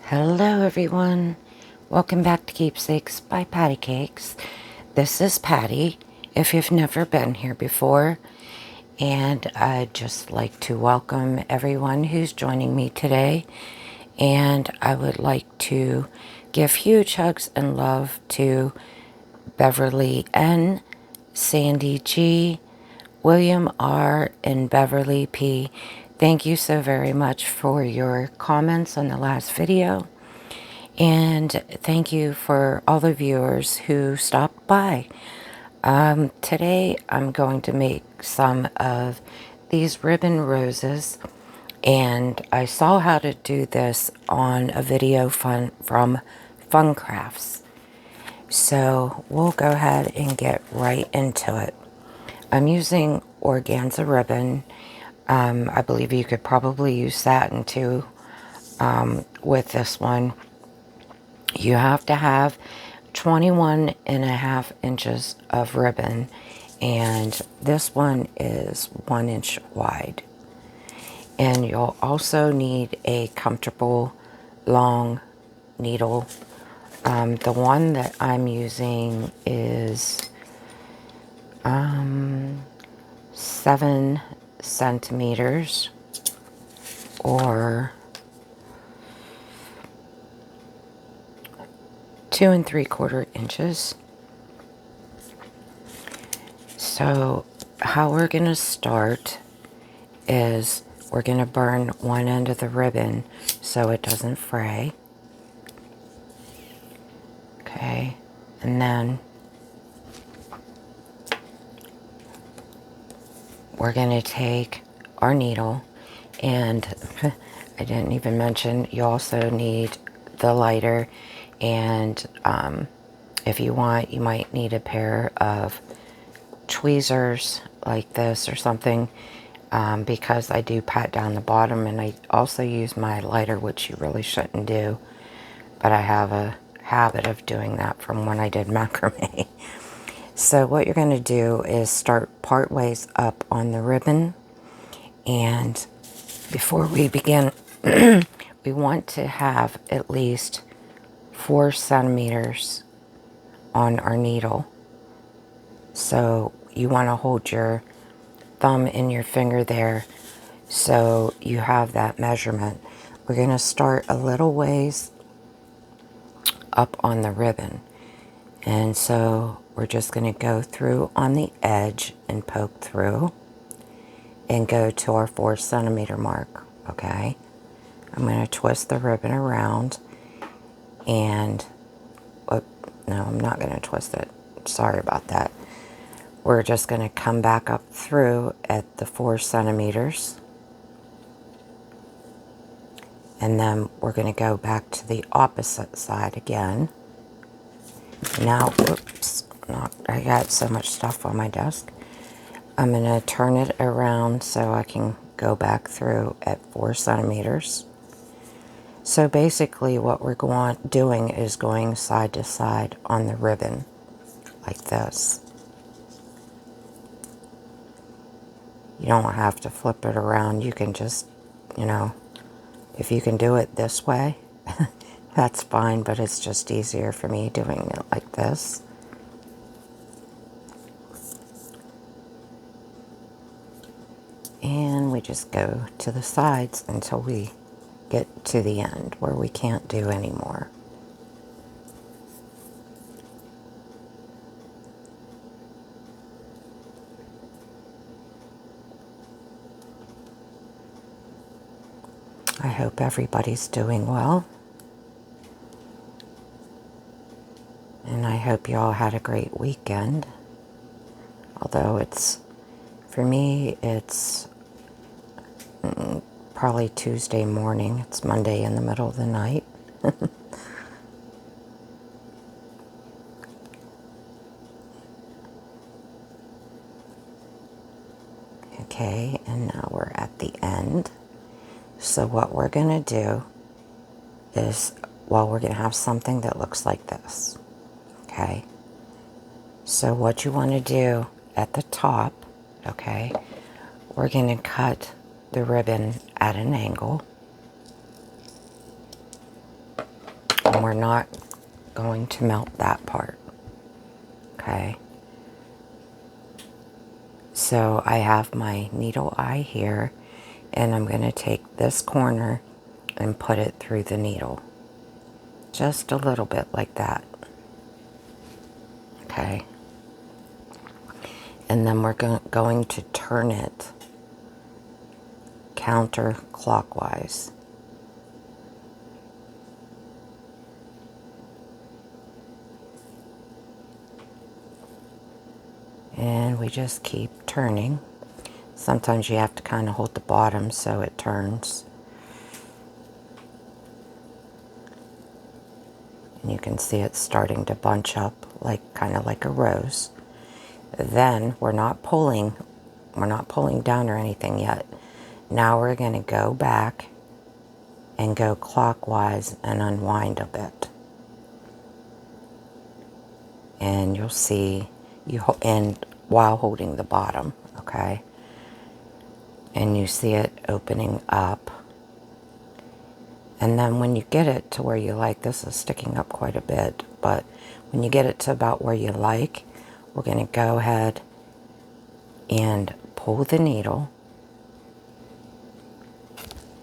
Hello everyone, welcome back to Keepsakes by Pattycakes. This is Patty, if you've never been here before, and I'd just like to welcome everyone who's joining me today, and I would like to give huge hugs and love to Beverly N, Sandy G, William R, and Beverly P. Thank you so very much for your comments on the last video. And thank you for all the viewers who stopped by. Today I'm going to make some of these ribbon roses. And I saw how to do this on a video from Fun Crafts. So we'll go ahead and get right into it. I'm using organza ribbon. I believe you could probably use satin too with this one. You have to have 21.5 inches of ribbon, and this one is 1 inch wide. And you'll also need a comfortable long needle. The one that I'm using is 7 centimeters or 2 3/4 inches. So how we're going to start is we're going to burn one end of the ribbon so it doesn't fray. Okay, and then we're going to take our needle, and I didn't even mention you also need the lighter, and if you want, you might need a pair of tweezers like this or something, because I do pat down the bottom, and I also use my lighter, which you really shouldn't do, but I have a habit of doing that from when I did macrame. So what you're going to do is start part ways up on the ribbon, and before we begin we want to have at least 4 centimeters on our needle. So you want to hold your thumb and your finger there so you have that measurement. We're going to start a little ways up on the ribbon, and so we're just going to go through on the edge and poke through and go to our 4 centimeter mark. Okay, I'm going to twist the ribbon around, and no, I'm not going to twist it, sorry about that. We're just going to come back up through at the 4 centimeters, and then we're going to go back to the opposite side again. Now, whoops, I got so much stuff on my desk. I'm going to turn it around so I can go back through at 4 centimeters. So basically what we're doing is going side to side on the ribbon like this. You don't have to flip it around. You can just, if you can do it this way, that's fine, but it's just easier for me doing it like this. And we just go to the sides until we get to the end where we can't do anymore. I hope everybody's doing well. And I hope you all had a great weekend. Although for me, it's probably Tuesday morning. It's Monday in the middle of the night. Okay, and now we're at the end. So what we're going to do is, well, we're going to have something that looks like this. Okay, so what you want to do at the top, okay, we're going to cut the ribbon at an angle. we're not going to melt that part. Okay. So I have my needle eye here, and I'm going to take this corner and put it through the needle. Just a little bit like that. Okay. And then we're going to turn it counterclockwise. And we just keep turning. Sometimes you have to kind of hold the bottom so it turns. And you can see it starting to bunch up like kind of like a rose. Then we're not pulling down or anything yet. Now we're going to go back and go clockwise and unwind a bit. And you'll see and while holding the bottom, okay? And you see it opening up. And then when you get it to where you like, this is sticking up quite a bit, but when you get it to about where you like, we're going to go ahead and pull the needle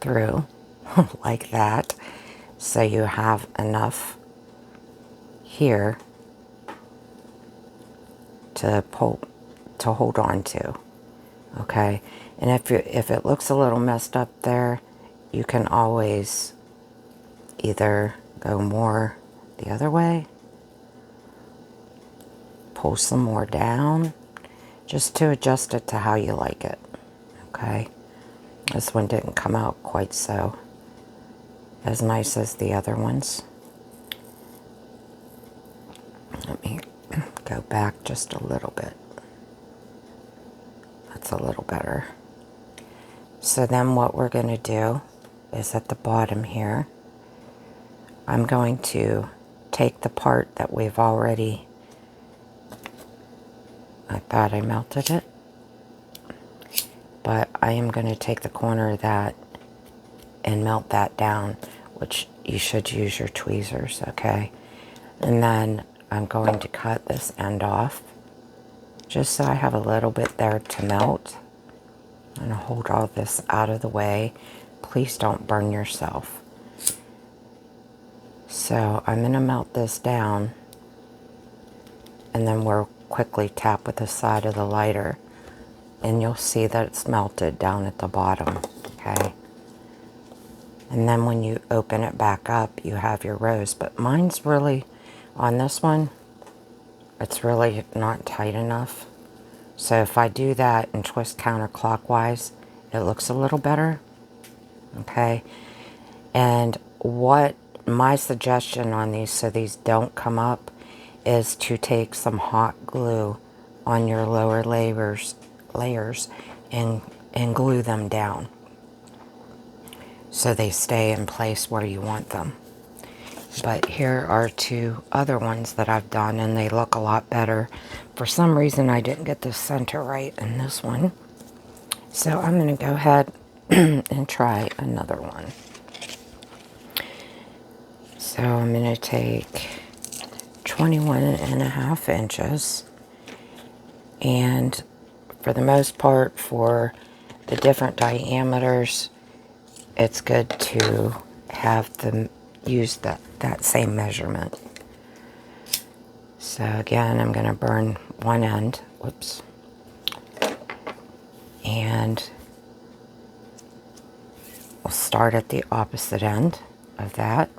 through like that, so you have enough here to hold on to. Okay, and if it looks a little messed up there, you can always either go more the other way, pull some more down, just to adjust it to how you like it. Okay, this one didn't come out quite so as nice as the other ones. Let me go back just a little bit. That's a little better. So then what we're going to do is at the bottom here, I'm going to take the part that we've already, I thought I melted it, but I am going to take the corner of that and melt that down, which you should use your tweezers, okay? And then I'm going to cut this end off, just so I have a little bit there to melt. I'm going to hold all this out of the way. Please don't burn yourself. So I'm going to melt this down, and then we'll quickly tap with the side of the lighter, and you'll see that it's melted down at the bottom, okay? And then when you open it back up, you have your rose. But mine's really, on this one, it's really not tight enough. So if I do that and twist counterclockwise, it looks a little better, okay? And what my suggestion on these, so these don't come up, is to take some hot glue on your lower layers and glue them down so they stay in place where you want them. But here are two other ones that I've done, and they look a lot better. For some reason, I didn't get the center right in this one. So I'm going to go ahead and try another one. So I'm going to take 21.5 inches. And for the most part, for the different diameters, it's good to have them use that same measurement. So again, I'm going to burn one end, whoops, and we'll start at the opposite end of that.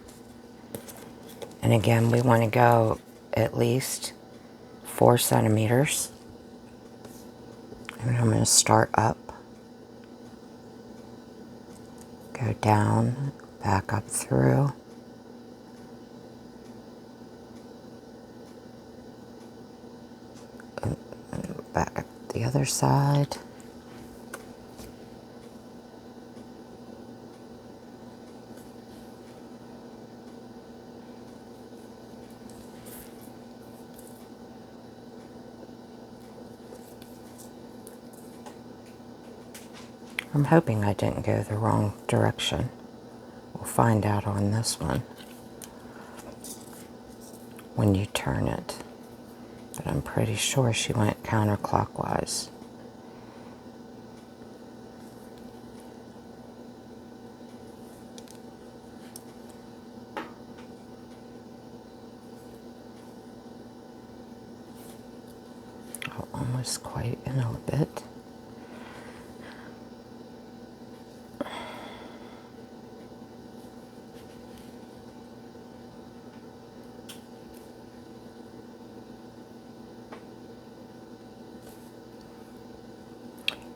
And again, we want to go at least 4 centimeters. And I'm going to start up, go down, back up through, back up the other side. I'm hoping I didn't go the wrong direction. We'll find out on this one. when you turn it. But I'm pretty sure she went counterclockwise. Oh, almost quite in a bit.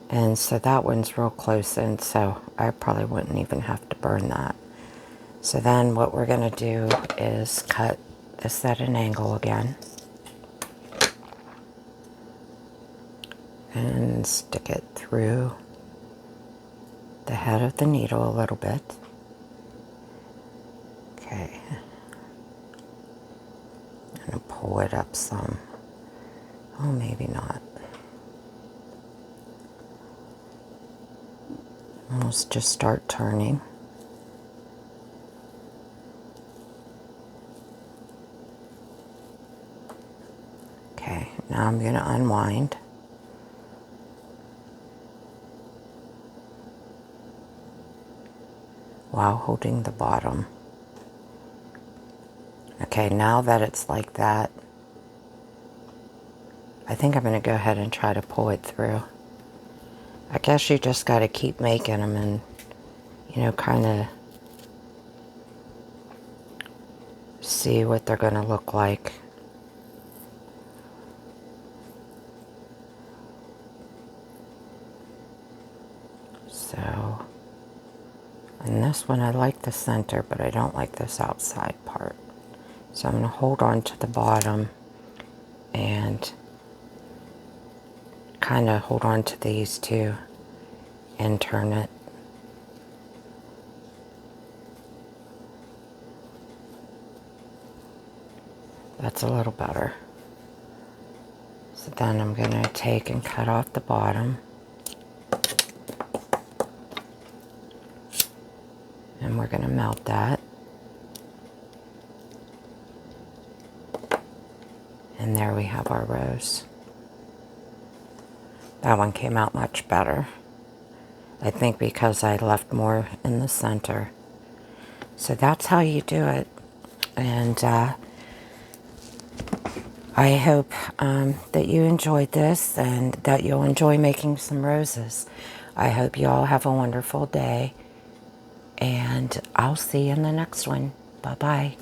And so that one's real close in, so I probably wouldn't even have to burn that. So then what we're going to do is cut this at an angle again. And stick it through the head of the needle a little bit. Okay. And pull it up some. Oh, maybe not. Let's just start turning. Okay, now I'm going to unwind. While holding the bottom. Okay, now that it's like that, I think I'm going to go ahead and try to pull it through. I guess you just got to keep making them and, you know, kind of see what they're going to look like. So, and this one I like the center, but I don't like this outside part. So I'm going to hold on to the bottom and kind of hold on to these two and turn it. That's a little better. So then I'm going to take and cut off the bottom. And we're going to melt that. And there we have our rose. That one came out much better. I think because I left more in the center. So that's how you do it. And I hope that you enjoyed this and that you'll enjoy making some roses. I hope you all have a wonderful day. And I'll see you in the next one. Bye-bye.